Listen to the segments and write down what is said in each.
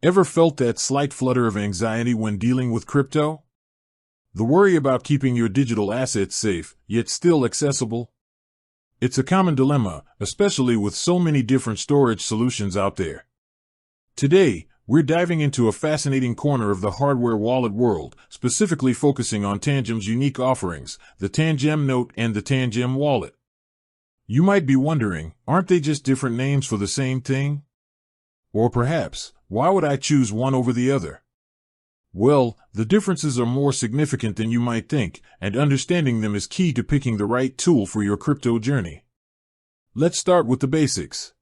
Ever felt that slight flutter of anxiety when dealing with crypto? The worry about keeping your digital assets safe, yet still accessible? It's a common dilemma, especially with so many different storage solutions out there. Today, we're diving into a fascinating corner of the hardware wallet world, specifically focusing on Tangem's unique offerings, the Tangem Note and the Tangem Wallet. You might be wondering, aren't they just different names for the same thing? Or perhaps, why would I choose one over the other? Well, the differences are more significant than you might think, and understanding them is key to picking the right tool for your crypto journey. Let's start with the basics.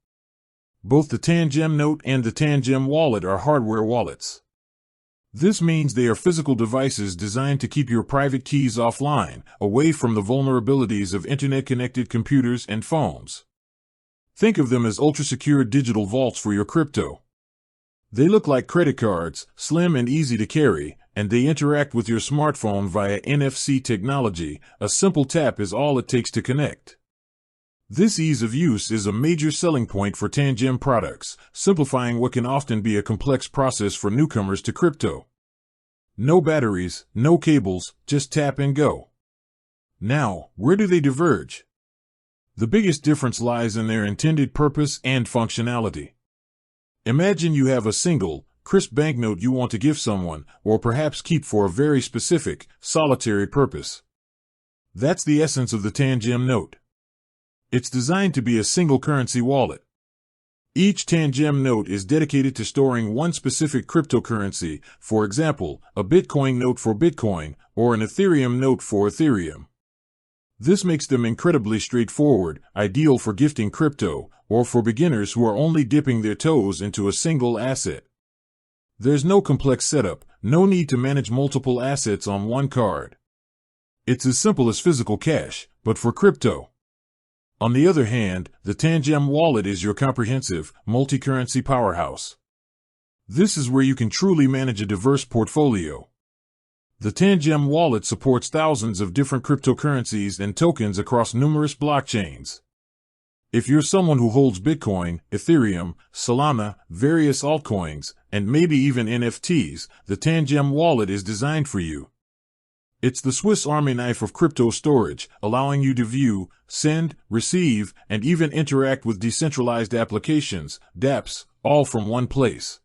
Both the Tangem Note and the Tangem Wallet are hardware wallets. This means they are physical devices designed to keep your private keys offline, away from the vulnerabilities of internet-connected computers and phones. Think of them as ultra-secure digital vaults for your crypto. They look like credit cards, slim and easy to carry, and they interact with your smartphone via NFC technology. A simple tap is all it takes to connect. This ease of use is a major selling point for Tangem products, simplifying what can often be a complex process for newcomers to crypto. No batteries, no cables, just tap and go. Now, where do they diverge? The biggest difference lies in their intended purpose and functionality. Imagine you have a single, crisp banknote you want to give someone, or perhaps keep for a very specific, solitary purpose. That's the essence of the Tangem Note. It's designed to be a single currency wallet. Each Tangem Note is dedicated to storing one specific cryptocurrency, for example, a Bitcoin note for Bitcoin, or an Ethereum note for Ethereum. This makes them incredibly straightforward, ideal for gifting crypto, or for beginners who are only dipping their toes into a single asset. There's no complex setup, no need to manage multiple assets on one card. It's as simple as physical cash, but for crypto. On the other hand, the Tangem Wallet is your comprehensive, multi-currency powerhouse. This is where you can truly manage a diverse portfolio. The Tangem Wallet supports thousands of different cryptocurrencies and tokens across numerous blockchains. If you're someone who holds Bitcoin, Ethereum, Solana, various altcoins, and maybe even NFTs, the Tangem Wallet is designed for you. It's the Swiss Army knife of crypto storage, allowing you to view, send, receive, and even interact with decentralized applications, dApps, all from one place.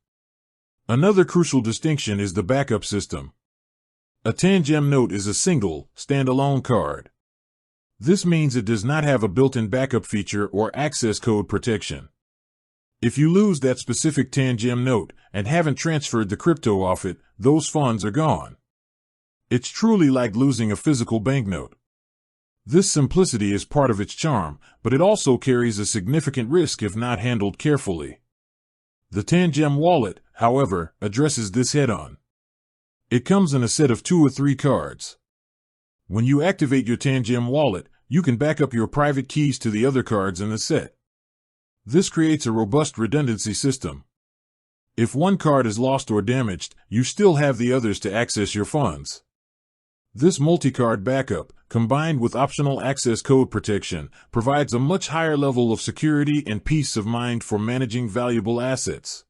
Another crucial distinction is the backup system. A Tangem Note is a single, standalone card. This means it does not have a built-in backup feature or access code protection. If you lose that specific Tangem Note and haven't transferred the crypto off it, those funds are gone. It's truly like losing a physical banknote. This simplicity is part of its charm, but it also carries a significant risk if not handled carefully. The Tangem Wallet, however, addresses this head-on. It comes in a set of 2 or 3 cards. When you activate your Tangem Wallet, you can back up your private keys to the other cards in the set. This creates a robust redundancy system. If one card is lost or damaged, you still have the others to access your funds. This multi-card backup, combined with optional access code protection, provides a much higher level of security and peace of mind for managing valuable assets.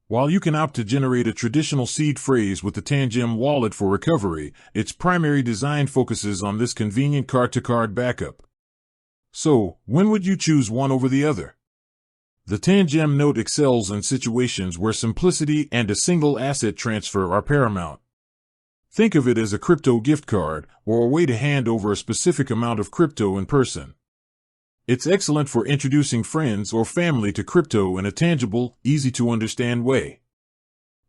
While you can opt to generate a traditional seed phrase with the Tangem Wallet for recovery, its primary design focuses on this convenient card-to-card backup. So, when would you choose one over the other? The Tangem Note excels in situations where simplicity and a single asset transfer are paramount. Think of it as a crypto gift card, or a way to hand over a specific amount of crypto in person. It's excellent for introducing friends or family to crypto in a tangible, easy-to-understand way.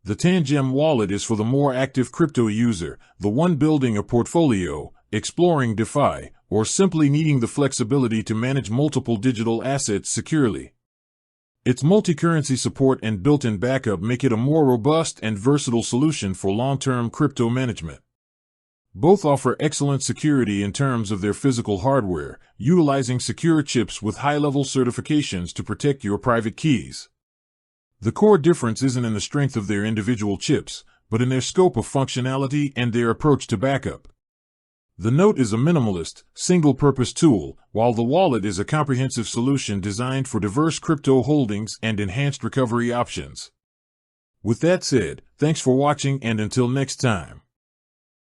The Tangem Wallet is for the more active crypto user, the one building a portfolio, exploring DeFi, or simply needing the flexibility to manage multiple digital assets securely. Its multi-currency support and built-in backup make it a more robust and versatile solution for long-term crypto management. Both offer excellent security in terms of their physical hardware, utilizing secure chips with high-level certifications to protect your private keys. The core difference isn't in the strength of their individual chips, but in their scope of functionality and their approach to backup. The Note is a minimalist, single-purpose tool, while the wallet is a comprehensive solution designed for diverse crypto holdings and enhanced recovery options. With that said, thanks for watching and until next time.